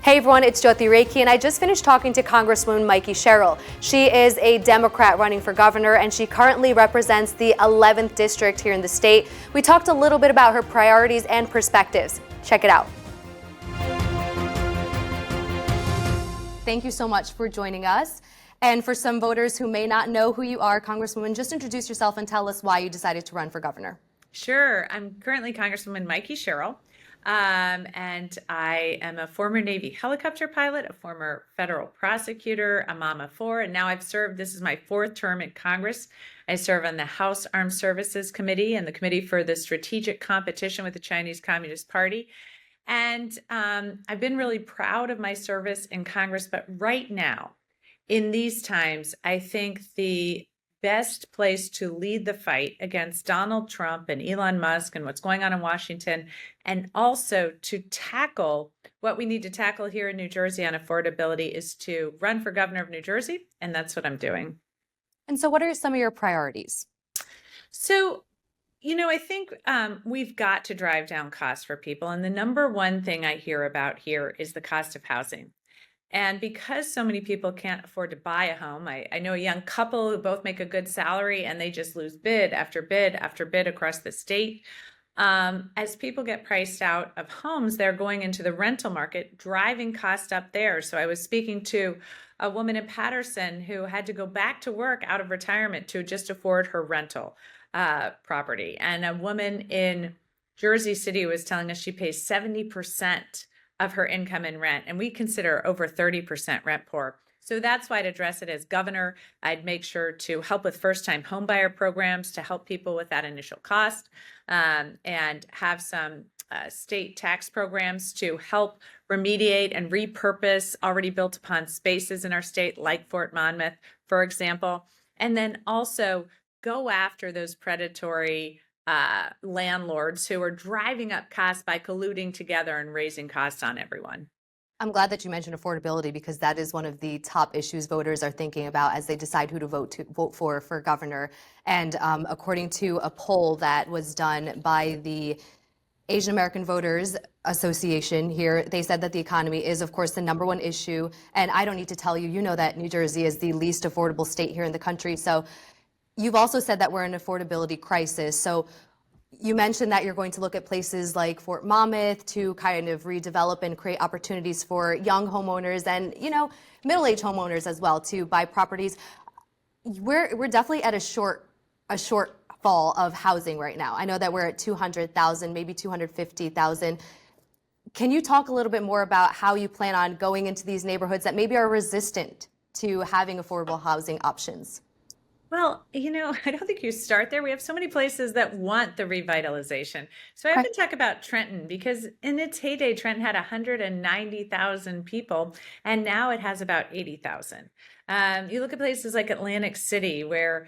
Hey everyone, it's Jyoti Reiki, and I just finished talking to Congresswoman Mikey Sherrill. She is a Democrat running for governor, and she currently represents the 11th district here in the state. We talked a little bit about her priorities and perspectives. Check it out. Thank you so much for joining us. And for some voters who may not know who you are, Congresswoman, just introduce yourself and tell us why you decided to run for governor. Sure. I'm currently Congresswoman Mikey Sherrill, and I am a former Navy helicopter pilot, a former federal prosecutor, a mom of four, and now I've served, this is my fourth term in Congress. I serve on the House Armed Services Committee and the Committee for the Strategic Competition with the Chinese Communist Party. And I've been really proud of my service in Congress, but right now, in these times, I think the best place to lead the fight against Donald Trump and Elon Musk and what's going on in Washington, and also to tackle what we need to tackle here in New Jersey on affordability, is to run for governor of New Jersey, and that's what I'm doing. And so what are some of your priorities? So, I think we've got to drive down costs for people, and the number one thing I hear about here is the cost of housing. And because so many people can't afford to buy a home, I know a young couple who both make a good salary and they just lose bid after bid after bid across the state. As people get priced out of homes, they're going into the rental market, driving cost up there. So I was speaking to a woman in Patterson who had to go back to work out of retirement to just afford her rental property. And a woman in Jersey City was telling us she pays 70% of her income in rent, and we consider over 30% rent poor. So that's why I'd address it as governor. I'd make sure to help with first-time homebuyer programs to help people with that initial cost, and have some state tax programs to help remediate and repurpose already built upon spaces in our state, like Fort Monmouth, for example. And then also go after those predatory landlords who are driving up costs by colluding together and raising costs on everyone. I'm glad that you mentioned affordability, because that is one of the top issues voters are thinking about as they decide who to vote for governor. And according to a poll that was done by the Asian American Voters Association here, they said that the economy is, of course, the number one issue. And I don't need to tell you, you know that New Jersey is the least affordable state here in the country. So you've also said that we're in an affordability crisis. So you mentioned that you're going to look at places like Fort Monmouth to kind of redevelop and create opportunities for young homeowners and, middle-aged homeowners as well to buy properties. We're definitely at a shortfall of housing right now. I know that we're at 200,000, maybe 250,000. Can you talk a little bit more about how you plan on going into these neighborhoods that maybe are resistant to having affordable housing options? Well, I don't think you start there. We have so many places that want the revitalization. So I have to talk about Trenton, because in its heyday, Trenton had 190,000 people, and now it has about 80,000. You look at places like Atlantic City, where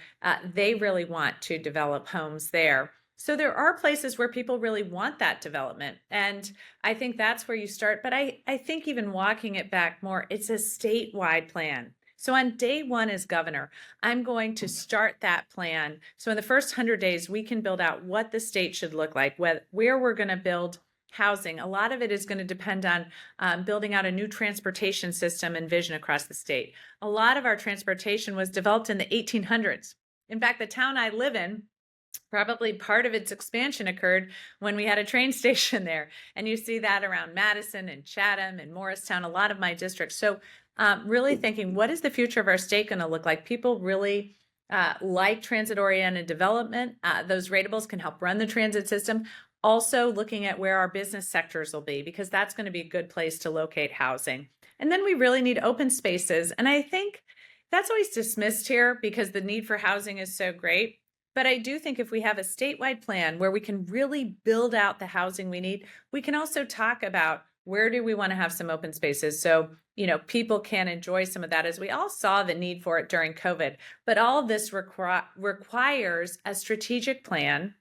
they really want to develop homes there. So there are places where people really want that development. And I think that's where you start. But I think even walking it back more, it's a statewide plan. So on day one as governor, I'm going to start that plan. So in the first 100 days, we can build out what the state should look like, where we're going to build housing. A lot of it is going to depend on building out a new transportation system and vision across the state. A lot of our transportation was developed in the 1800s. In fact, the town I live in, probably part of its expansion occurred when we had a train station there. And you see that around Madison and Chatham and Morristown, a lot of my districts. So really thinking, what is the future of our state going to look like? People really like transit-oriented development. Those ratables can help run the transit system. Also looking at where our business sectors will be, because that's going to be a good place to locate housing. And then we really need open spaces. And I think that's always dismissed here because the need for housing is so great. But I do think if we have a statewide plan where we can really build out the housing we need, we can also talk about where do we want to have some open spaces so, people can enjoy some of that, as we all saw the need for it during COVID. But all of this requires a strategic plan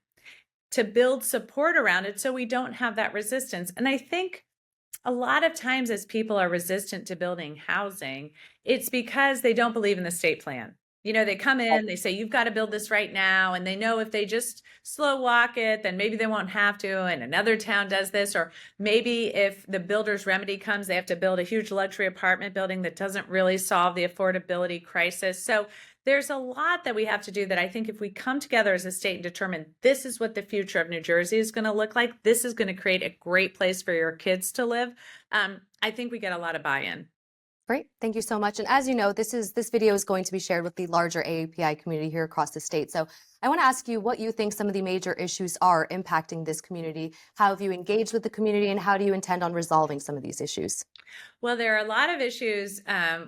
to build support around it so we don't have that resistance. And I think a lot of times as people are resistant to building housing, it's because they don't believe in the state plan. They come in, they say, you've got to build this right now. And they know if they just slow walk it, then maybe they won't have to. And another town does this. Or maybe if the builder's remedy comes, they have to build a huge luxury apartment building that doesn't really solve the affordability crisis. So there's a lot that we have to do that I think if we come together as a state and determine this is what the future of New Jersey is going to look like, this is going to create a great place for your kids to live, I think we get a lot of buy-in. Great, thank you so much. And as you know, this video is going to be shared with the larger AAPI community here across the state. So I want to ask you what you think some of the major issues are impacting this community. How have you engaged with the community, and how do you intend on resolving some of these issues? Well, there are a lot of issues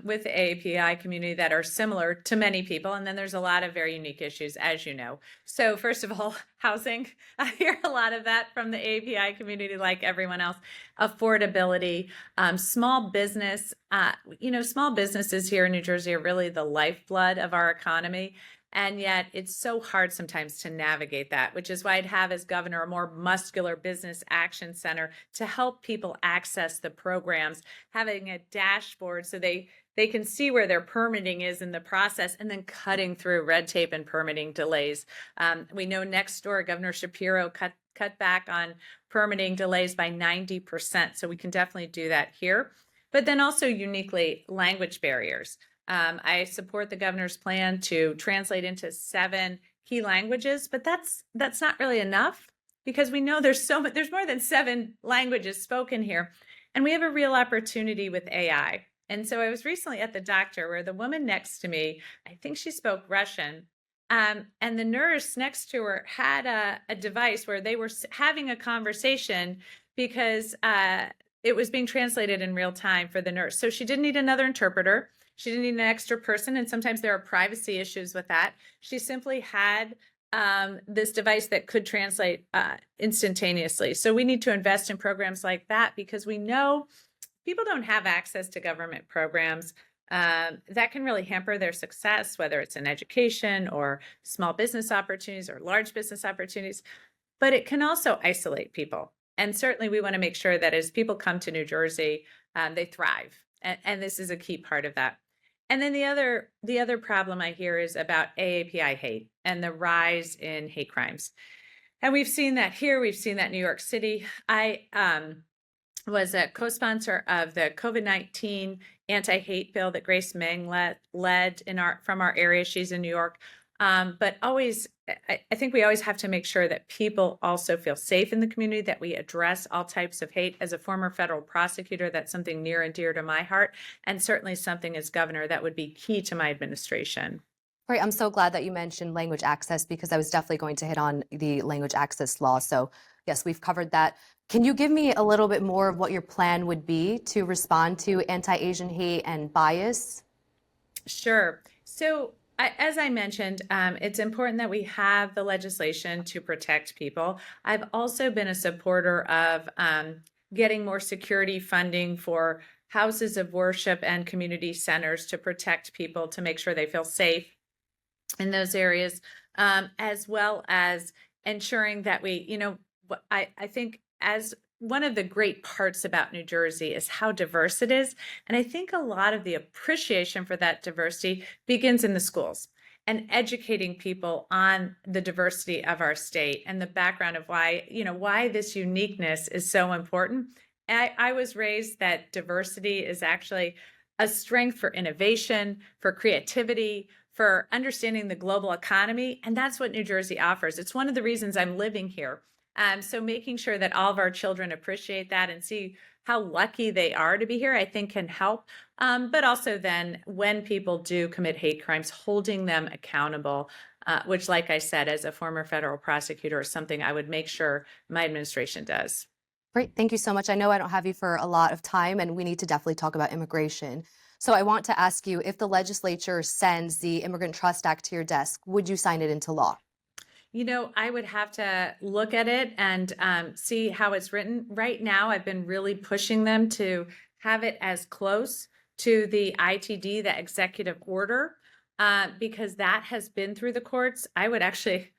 with the AAPI community that are similar to many people, and then there's a lot of very unique issues, as you know. So first of all, housing. I hear a lot of that from the AAPI community, like everyone else. Affordability, small business. Small businesses here in New Jersey are really the lifeblood of our economy. And yet it's so hard sometimes to navigate that, which is why I'd have as governor a more muscular business action center to help people access the programs, having a dashboard so they can see where their permitting is in the process, and then cutting through red tape and permitting delays. We know next door, Governor Shapiro cut back on permitting delays by 90%. So we can definitely do that here. But then also uniquely language barriers. I support the governor's plan to translate into 7 key languages, but that's not really enough, because we know there's more than 7 languages spoken here, and we have a real opportunity with AI. And so I was recently at the doctor where the woman next to me, I think she spoke Russian, and the nurse next to her had a device where they were having a conversation because it was being translated in real time for the nurse. So she didn't need another interpreter. She didn't need an extra person, and sometimes there are privacy issues with that. She simply had this device that could translate instantaneously. So we need to invest in programs like that, because we know people don't have access to government programs. That can really hamper their success, whether it's in education or small business opportunities or large business opportunities. But it can also isolate people. And certainly we want to make sure that as people come to New Jersey, they thrive. And this is a key part of that. And then the other problem I hear is about AAPI hate and the rise in hate crimes. And we've seen that here. We've seen that in New York City. I was a co-sponsor of the COVID-19 anti-hate bill that Grace Meng led from our area. She's in New York. But always, I think we always have to make sure that people also feel safe in the community, that we address all types of hate. As a former federal prosecutor, that's something near and dear to my heart, and certainly something as governor that would be key to my administration. Great, I'm so glad that you mentioned language access, because I was definitely going to hit on the language access law. So yes, we've covered that. Can you give me a little bit more of what your plan would be to respond to anti-Asian hate and bias? Sure. So as I mentioned, it's important that we have the legislation to protect people. I've also been a supporter of getting more security funding for houses of worship and community centers to protect people, to make sure they feel safe in those areas, as well as ensuring that I think as one of the great parts about New Jersey is how diverse it is. And I think a lot of the appreciation for that diversity begins in the schools, and educating people on the diversity of our state and the background of why this uniqueness is so important. I was raised that diversity is actually a strength for innovation, for creativity, for understanding the global economy. And that's what New Jersey offers. It's one of the reasons I'm living here. So making sure that all of our children appreciate that and see how lucky they are to be here, I think can help. But also then when people do commit hate crimes, holding them accountable, which, like I said, as a former federal prosecutor, is something I would make sure my administration does. Great, thank you so much. I know I don't have you for a lot of time, and we need to definitely talk about immigration. So I want to ask you, if the legislature sends the Immigrant Trust Act to your desk, would you sign it into law? I would have to look at it and see how it's written. Right now, I've been really pushing them to have it as close to the ITD, the executive order, because that has been through the courts. I would actually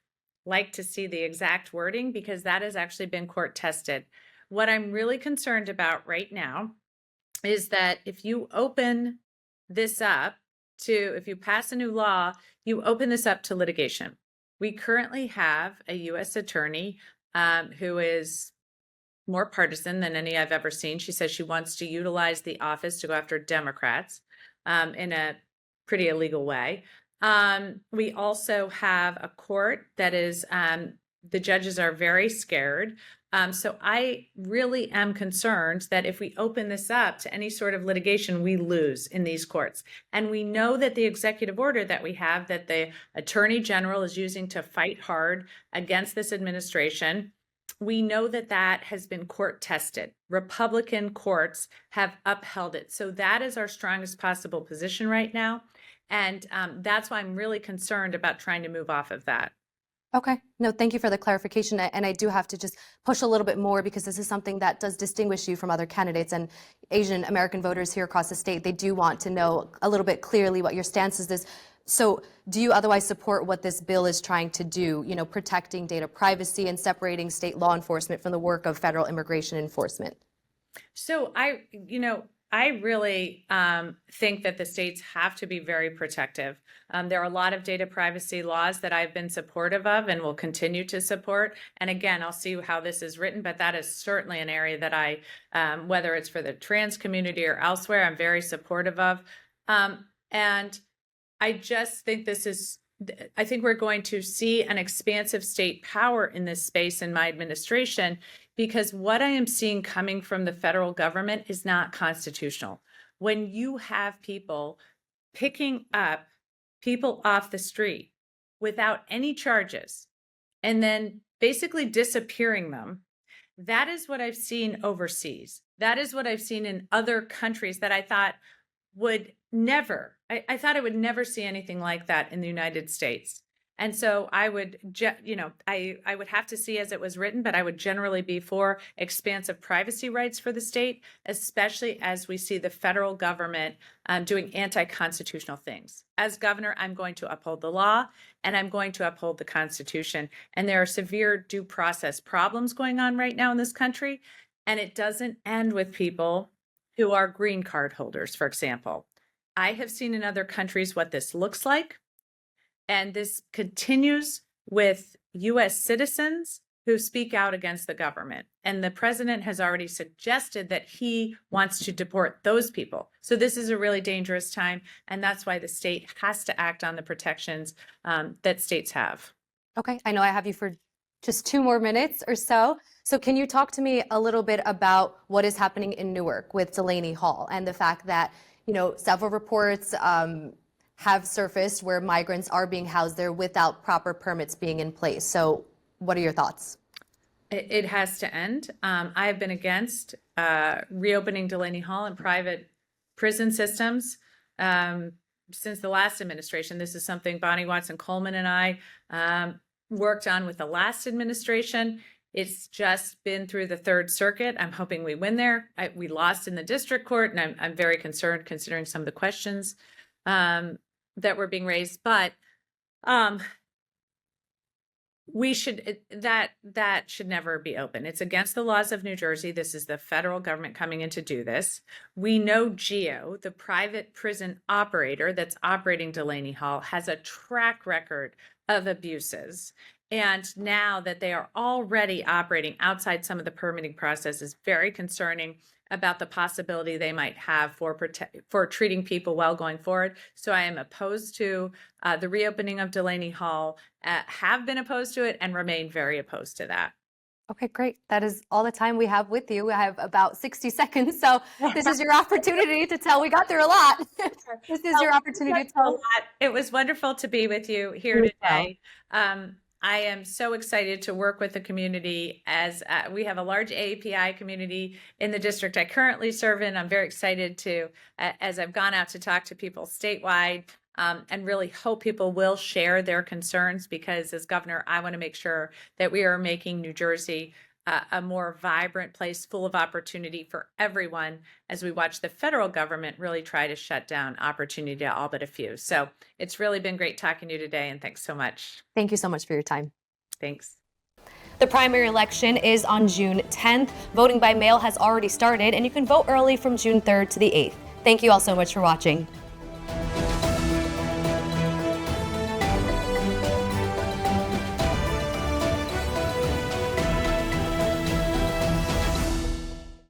like to see the exact wording, because that has actually been court tested. What I'm really concerned about right now is that if you open this up if you pass a new law, you open this up to litigation. We currently have a U.S. attorney who is more partisan than any I've ever seen. She says she wants to utilize the office to go after Democrats in a pretty illegal way. We also have a court that is, the judges are very scared. So I really am concerned that if we open this up to any sort of litigation, we lose in these courts. And we know that the executive order that we have, that the Attorney General is using to fight hard against this administration, we know that that has been court tested. Republican courts have upheld it. So that is our strongest possible position right now. And that's why I'm really concerned about trying to move off of that. Okay. No, thank you for the clarification. And I do have to just push a little bit more because this is something that does distinguish you from other candidates and Asian American voters here across the state. They do want to know a little bit clearly what your stance is. So do you otherwise support what this bill is trying to do, you know, protecting data privacy and separating state law enforcement from the work of federal immigration enforcement? So I really think that the states have to be very protective. There are a lot of data privacy laws that I've been supportive of and will continue to support. And again, I'll see how this is written, but that is certainly an area that I, whether it's for the trans community or elsewhere, I'm very supportive of. And I just think I think we're going to see an expansive state power in this space in my administration, because what I am seeing coming from the federal government is not constitutional. When you have people picking up people off the street without any charges and then basically disappearing them, that is what I've seen overseas. That is what I've seen in other countries that I thought would never, I thought I would never see anything like that in the United States. And so I would, I would have to see as it was written, but I would generally be for expansive privacy rights for the state, especially as we see the federal government doing anti-constitutional things. As governor, I'm going to uphold the law and I'm going to uphold the Constitution. And there are severe due process problems going on right now in this country. And it doesn't end with people who are green card holders, for example. I have seen in other countries what this looks like. And this continues with U.S. citizens who speak out against the government. And the president has already suggested that he wants to deport those people. So this is a really dangerous time. And that's why the state has to act on the protections that states have. Okay. I know I have you for just 2 more minutes or so. So can you talk to me a little bit about what is happening in Newark with Delaney Hall and the fact that, you know, several reports have surfaced where migrants are being housed there without proper permits being in place. So what are your thoughts? It has to end. I have been against reopening Delaney Hall and private prison systems since the last administration. This is something Bonnie Watson Coleman and I worked on with the last administration. It's just been through the Third Circuit. I'm hoping we win there. We lost in the district court, and I'm very concerned considering some of the questions that were being raised. But we should that should never be open. It's against the laws of New Jersey. This is the federal government coming in to do this. We know GEO, the private prison operator that's operating Delaney Hall, has a track record of abuses. And now that they are already operating outside some of the permitting process is very concerning about the possibility they might have for treating people well going forward. So I am opposed to the reopening of Delaney Hall, have been opposed to it, and remain very opposed to that. Okay, great. That is all the time we have with you. We have about 60 seconds. So this is your opportunity to tell. We got through a lot. This is your opportunity to tell. It was wonderful to be with you here today. I am so excited to work with the community as we have a large AAPI community in the district I currently serve in. I'm very excited to, as I've gone out to talk to people statewide, and really hope people will share their concerns, because as governor, I want to make sure that we are making New Jersey a more vibrant place full of opportunity for everyone as we watch the federal government really try to shut down opportunity to all but a few. So it's really been great talking to you today, and thanks so much. Thank you so much for your time. Thanks. The primary election is on June 10th. Voting by mail has already started, and you can vote early from June 3rd to the 8th. Thank you all so much for watching.